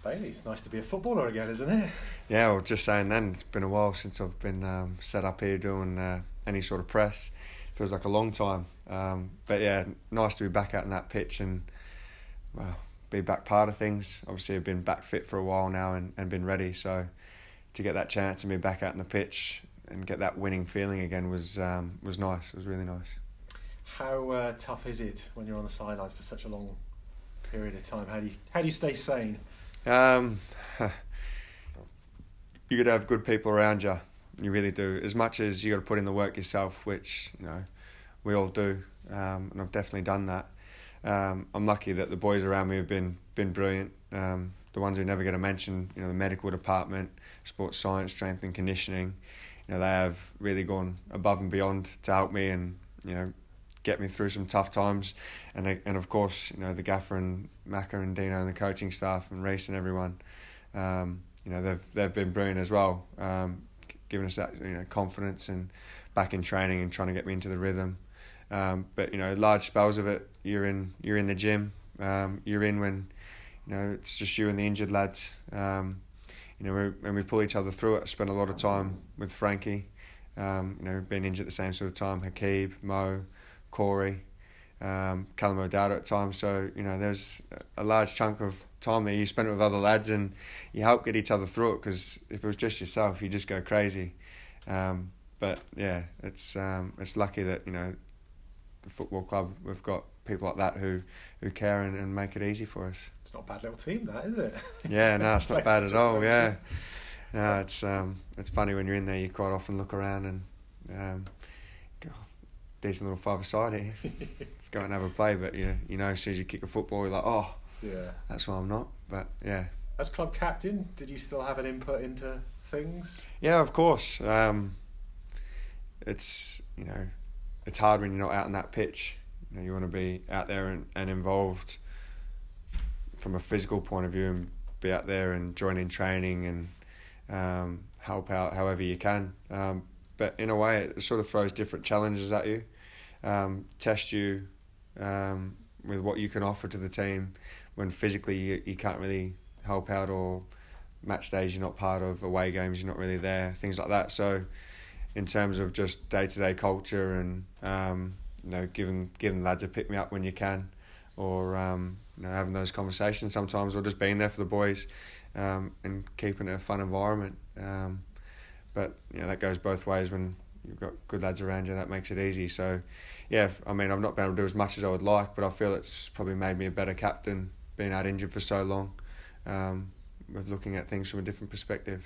Bailey, it's nice to be a footballer again, isn't it? Yeah, well, just saying then, it's been a while since I've been set up here doing any sort of press. Feels like a long time. But yeah, nice to be back out on that pitch and be back part of things. Obviously, I've been back fit for a while now and been ready. So to get that chance and be back out on the pitch and get that winning feeling again was nice. It was really nice. How tough is it when you're on the sidelines for such a long period of time? How do you stay sane? You got to have good people around you. You really do. As much as you got to put in the work yourself, which we all do, and I've definitely done that. I'm lucky that the boys around me have been brilliant. The ones who never get a mention, the medical department, sports science, strength and conditioning, they have really gone above and beyond to help me and get me through some tough times, and of course the gaffer and Macca and Dino and the coaching staff and Reece and everyone, they've been brilliant as well, giving us that confidence and back in training and trying to get me into the rhythm. But large spells of it, you're in the gym, you're in when it's just you and the injured lads. When we pull each other through it. I spent a lot of time with Frankie, being injured at the same sort of time, Hakeeb, Mo, Corey, Callum O'Dowd at times. So there's a large chunk of time there you spend it with other lads, and you help get each other through it, because if it was just yourself, you just go crazy. But yeah, it's lucky that the football club, we've got people like that who care and make it easy for us. It's not a bad little team, that, is it? Yeah, no, it's not bad at all. Yeah, no, it's funny when you're in there. You quite often look around and decent little five-a-side here. Let's go and have a play. But as soon as you kick a football, you're like, oh, yeah, that's why I'm not. But yeah. As club captain, did you still have an input into things? Yeah, of course. It's it's hard when you're not out on that pitch. You want to be out there and involved from a physical point of view, and be out there and join in training and help out however you can. But in a way, it sort of throws different challenges at you, test you with what you can offer to the team when physically you can't really help out, or match days you're not part of, away games you're not really there, things like that. So in terms of just day-to-day culture and giving lads a pick-me-up when you can, or having those conversations sometimes, or just being there for the boys and keeping it a fun environment. But that goes both ways. When you've got good lads around you, that makes it easy. So yeah, I've not been able to do as much as I would like, but I feel it's probably made me a better captain, being out injured for so long, with looking at things from a different perspective.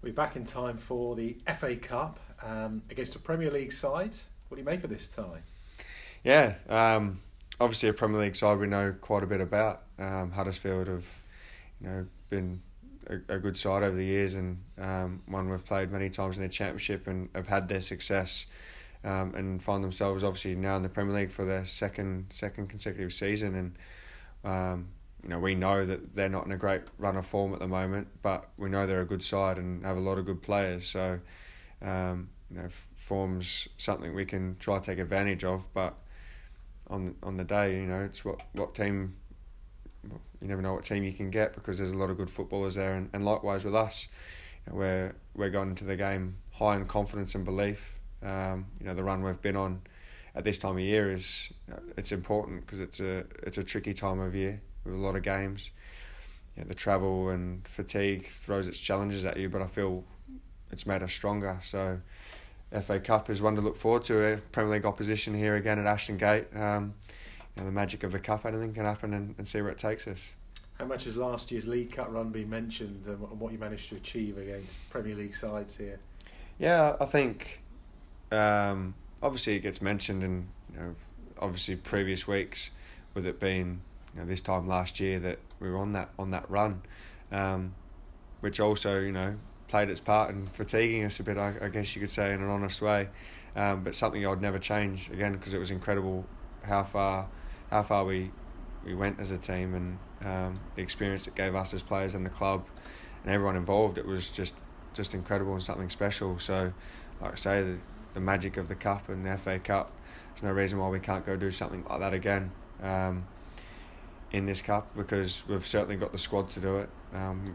We're back in time for the FA Cup against a Premier League side. What do you make of this tie? Yeah, obviously a Premier League side we know quite a bit about. Huddersfield have been a good side over the years, and one we've played many times in the Championship and have had their success, and find themselves obviously now in the Premier League for their second consecutive season. And we know that they're not in a great run of form at the moment, but we know they're a good side and have a lot of good players. So form's something we can try to take advantage of. But on the day, it's what team. You never know what team you can get, because there's a lot of good footballers there, and likewise with us, we're going into the game high in confidence and belief. The run we've been on at this time of year is it's important, because it's a tricky time of year with a lot of games. The travel and fatigue throws its challenges at you, but I feel it's made us stronger. So FA Cup is one to look forward to. A Premier League opposition here again at Ashton Gate. The magic of the cup, anything can happen, and see where it takes us. How much has last year's League Cup run been mentioned, and what you managed to achieve against Premier League sides here? Yeah, I think obviously it gets mentioned, and obviously previous weeks, with it being this time last year that we were on that run, which also played its part in fatiguing us a bit, I guess you could say, in an honest way, but something I'd never change again, because it was incredible how far we went as a team, and the experience it gave us as players and the club and everyone involved. It was just incredible and something special. So like I say, the magic of the cup and the FA Cup, there's no reason why we can't go do something like that again. in this cup, because we've certainly got the squad to do it.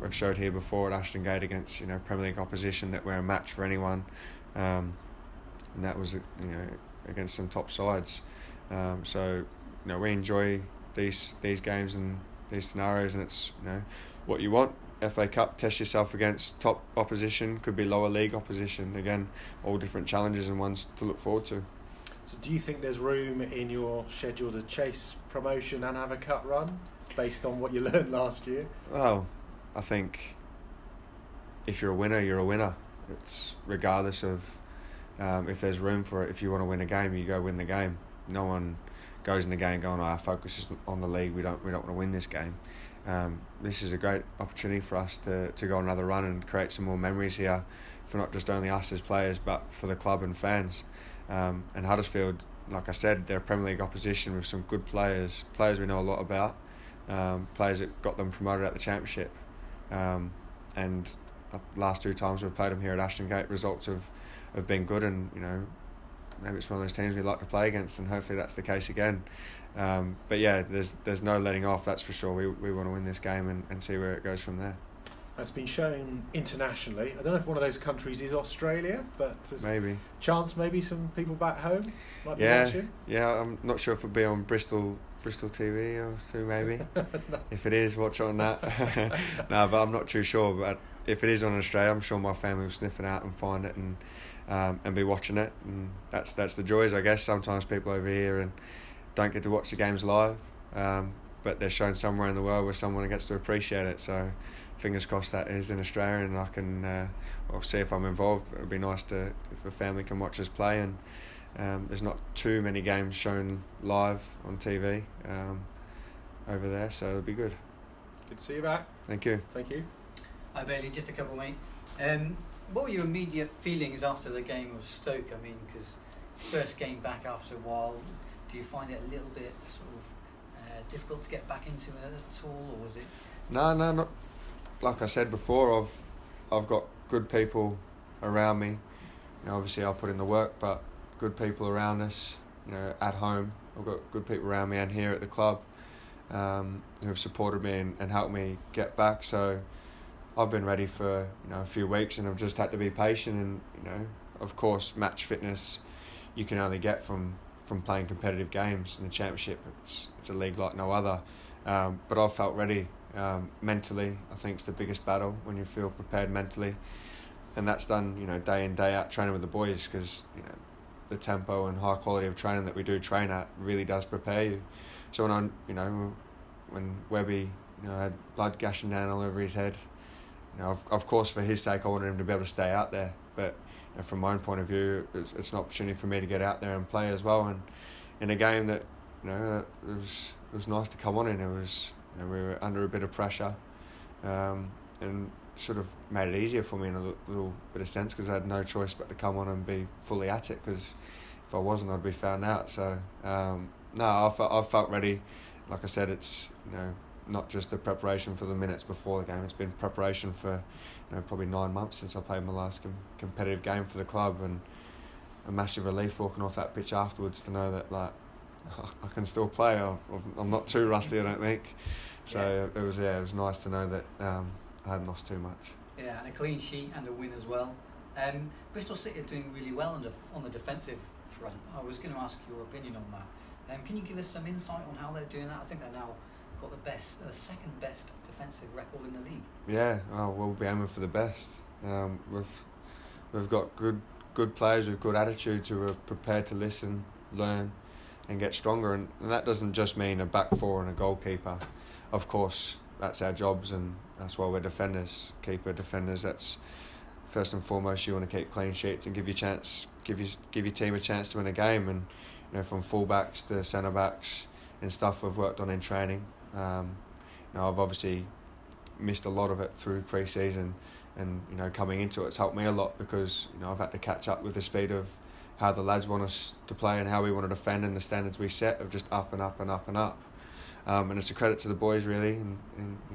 We've showed here before at Ashton Gate against Premier League opposition that we're a match for anyone, and that was against some top sides. So we enjoy these games and these scenarios, and it's what you want. FA Cup, test yourself against top opposition, could be lower league opposition. Again, all different challenges and ones to look forward to. So do you think there's room in your schedule to chase promotion and have a cup run based on what you learned last year? Well, I think if you're a winner, you're a winner. It's regardless of if there's room for it. If you want to win a game, you go win the game. No one goes in the game going, our focus is on the league, we don't want to win this game. This is a great opportunity for us to go on another run and create some more memories here for not just only us as players but for the club and fans. And Huddersfield, like I said, they're a Premier League opposition with some good players we know a lot about, players that got them promoted at the Championship. And last 2 times we've played them here at Ashton Gate, results have been good, and maybe it's one of those teams we like to play against, and hopefully that's the case again. But yeah, there's no letting off, that's for sure. We want to win this game and see where it goes from there. It's been shown internationally. I don't know if one of those countries is Australia, but there's maybe a chance maybe some people back home might be watching. Yeah, I'm not sure if it'll be on Bristol TV or so maybe. No. If it is, watch on that. No, but I'm not too sure. But if it is on Australia, I'm sure my family will sniff it out and find it and be watching it. And that's the joys, I guess. Sometimes people over here and don't get to watch the games live, but they're shown somewhere in the world where someone gets to appreciate it. So fingers crossed that is in Australia, and I can see if I'm involved. It would be nice if a family can watch us play, and there's not too many games shown live on TV over there, so it'll be good. Good to see you back. Thank you. Thank you. Hi Bailey, just a couple, mate. What were your immediate feelings after the game of Stoke? I mean, because first game back after a while, do you find it a little bit sort of difficult to get back into it at all, or was it? No, not. Like I said before, I've got good people around me. Obviously I'll put in the work, but good people around us. At home, I've got good people around me and here at the club who have supported me and helped me get back. So I've been ready for a few weeks, and I've just had to be patient. And of course, match fitness you can only get from playing competitive games in the Championship. It's a league like no other. But I've felt ready. Mentally, I think it's the biggest battle, when you feel prepared mentally, and that's done day in day out training with the boys, because the tempo and high quality of training that we do train at really does prepare you. So when Webby had blood gushing down all over his head, of course for his sake I wanted him to be able to stay out there, but from my own point of view it's an opportunity for me to get out there and play as well, and in a game that it was nice to come on in. It was we were under a bit of pressure, and sort of made it easier for me in a little bit of sense, because I had no choice but to come on and be fully at it, because if I wasn't I'd be found out. So I've felt ready. Like I said, it's not just the preparation for the minutes before the game, it's been preparation for probably 9 months since I played my last competitive game for the club, and a massive relief walking off that pitch afterwards to know that I can still play. I'm not too rusty, I don't think. So it was nice to know that I hadn't lost too much. Yeah, and a clean sheet and a win as well. Bristol City are doing really well on the defensive front. I was going to ask your opinion on that. Can you give us some insight on how they're doing that? I think they're now got the second best defensive record in the league. Yeah, we'll be aiming for the best. We've got good players with good attitudes who are prepared to listen, learn, and get stronger, and that doesn't just mean a back four and a goalkeeper. Of course, that's our jobs, and that's why we're defenders, keeper defenders. That's first and foremost. You want to keep clean sheets and give your team a chance to win a game. And from fullbacks to centre backs and stuff we've worked on in training. I've obviously missed a lot of it through pre-season, and coming into it's helped me a lot, because I've had to catch up with the speed of how the lads want us to play and how we want to defend, and the standards we set of just up and up and up and up. And it's a credit to the boys really, and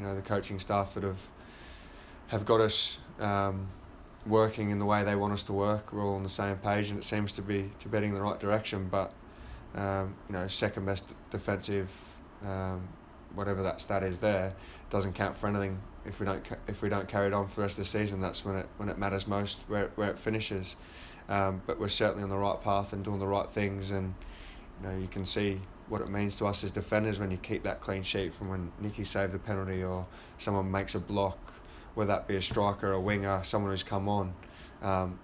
the coaching staff that have got us working in the way they want us to work. We're all on the same page, and it seems to be heading in the right direction. But second best defensive whatever that stat is there doesn't count for anything if we don't carry it on for the rest of the season. That's when it matters most, where it finishes. But we're certainly on the right path and doing the right things, and you can see what it means to us as defenders when you keep that clean sheet from when Nicky saved the penalty or someone makes a block, whether that be a striker, a winger, someone who's come on.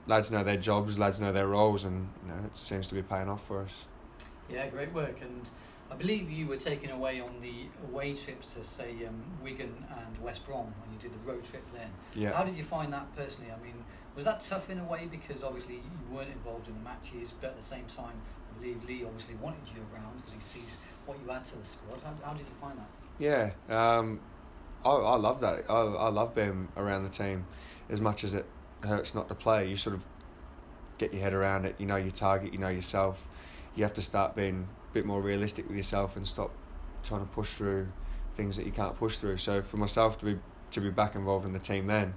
Lads know their jobs, lads know their roles, and it seems to be paying off for us. Yeah, great work. And I believe you were taken away on the away trips to, say, Wigan and West Brom when you did the road trip then. Yeah. How did you find that personally? I mean, was that tough in a way because obviously you weren't involved in the matches, but at the same time, I believe Lee obviously wanted you around because he sees what you add to the squad. How did you find that? Yeah, I love that. I love being around the team. As much as it hurts not to play, you sort of get your head around it. You know your target, you know yourself. You have to start being a bit more realistic with yourself and stop trying to push through things that you can't push through. So for myself to be back involved in the team then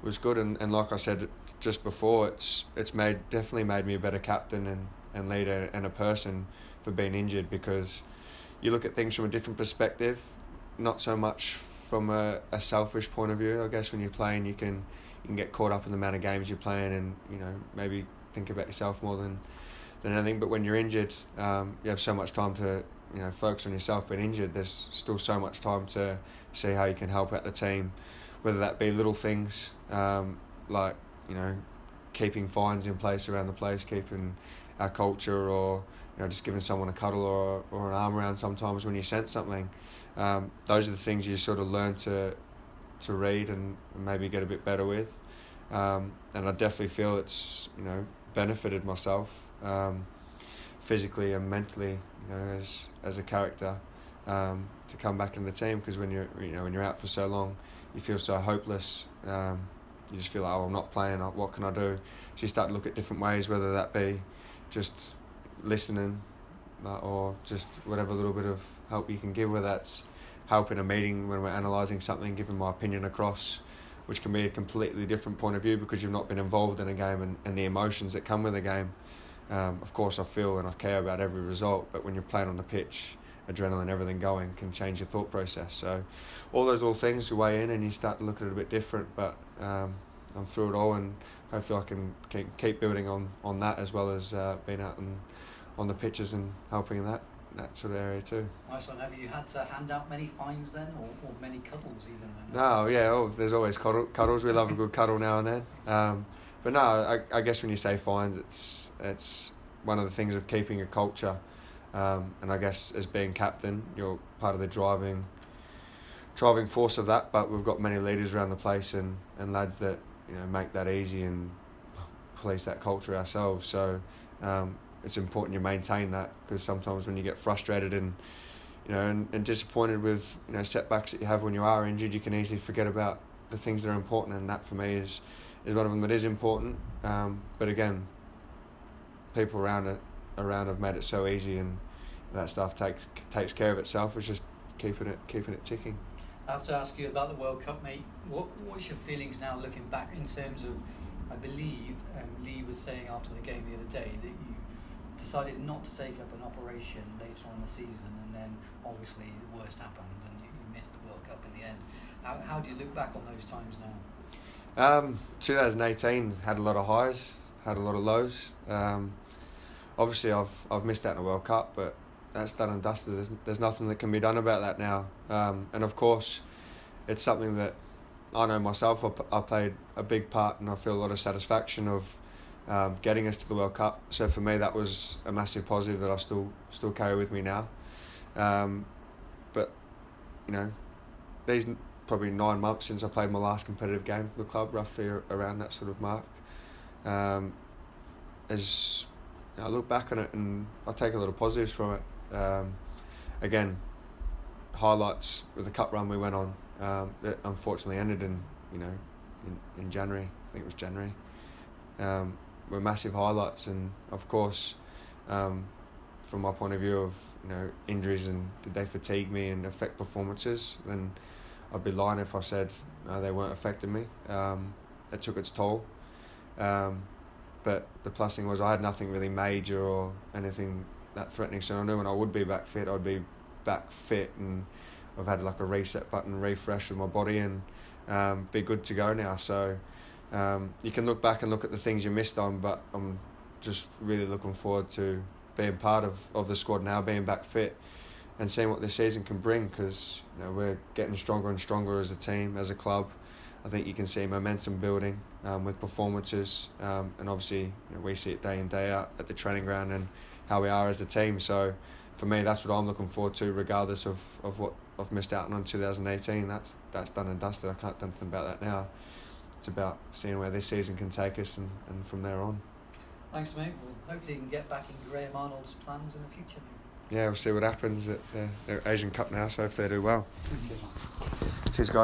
was good, and like I said just before, it's definitely made me a better captain and leader and a person for being injured, because you look at things from a different perspective, not so much from a selfish point of view. I guess when you're playing, you can get caught up in the amount of games you're playing, and maybe think about yourself more than anything. But when you're injured, you have so much time to focus on yourself being injured. There's still so much time to see how you can help out the team, whether that be little things like keeping fines in place around the place, keeping our culture, or just giving someone a cuddle or an arm around sometimes when you sense something. Those are the things you sort of learn to read and maybe get a bit better with. And I definitely feel it's benefited myself physically and mentally, as a character, to come back in the team, because when you're out for so long, you feel so hopeless. You just feel like, I'm not playing, what can I do? So you start to look at different ways, whether that be just listening or just whatever little bit of help you can give, whether that's help in a meeting when we're analysing something, giving my opinion across, which can be a completely different point of view because you've not been involved in a game and the emotions that come with a game. Of course, I feel and I care about every result, but when you're playing on the pitch, adrenaline, everything going can change your thought process. So all those little things weigh in and you start to look at it a bit different, but I'm through it all, and hopefully I can keep building on that, as well as being out on the pitches and helping in that sort of area too. Nice one. Have you had to hand out many fines then, or many cuddles even then? No, yeah, there's always cuddles. We love a good cuddle now and then. But no, I guess when you say fines, it's one of the things of keeping a culture. And I guess as being captain, you're part of the driving force of that. But we've got many leaders around the place and lads that make that easy and police that culture ourselves. So it's important you maintain that, because sometimes when you get frustrated and disappointed with setbacks that you have when you are injured, you can easily forget about the things that are important, and that for me is one of them that is important. But again, people around have made it so easy, and that stuff takes care of itself. It's just keeping it ticking. I have to ask you about the World Cup, mate. What's your feelings now looking back in terms of, I believe Lee was saying after the game the other day that you decided not to take up an operation later on in the season, and then obviously the worst happened and you missed the World Cup in the end. How do you look back on those times now? 2018 had a lot of highs, had a lot of lows. Obviously I've missed out on the World Cup, but that's done and dusted. There's nothing that can be done about that now. And of course, it's something that I know myself. I played a big part, and I feel a lot of satisfaction of getting us to the World Cup. So for me, that was a massive positive that I still carry with me now. But these probably 9 months since I played my last competitive game for the club, roughly around that sort of mark. As I look back on it, and I take a lot of positives from it. Again, highlights with the cup run we went on that unfortunately ended in January. I think it was January. Were massive highlights, and of course, from my point of view of injuries and did they fatigue me and affect performances, then I'd be lying if I said no, they weren't affecting me. It took its toll. But the plus thing was I had nothing really major or anything that threatening, so I knew when I would be back fit, I'd be back fit, and I've had like a reset button, refresh with my body, and be good to go now. So you can look back and look at the things you missed on, but I'm just really looking forward to being part of the squad now, being back fit, and seeing what this season can bring, because we're getting stronger and stronger as a team, as a club. I think you can see momentum building with performances, and obviously we see it day in, day out at the training ground and how we are as a team. So for me, that's what I'm looking forward to, regardless of what I've missed out on in 2018. That's done and dusted. I can't do anything about that now. It's about seeing where this season can take us, and from there on. Thanks, mate. Well, hopefully you can get back in Graham Arnold's plans in the future, mate. Yeah, we'll see what happens at the Asian Cup now, so if they do well. Cheers, guys.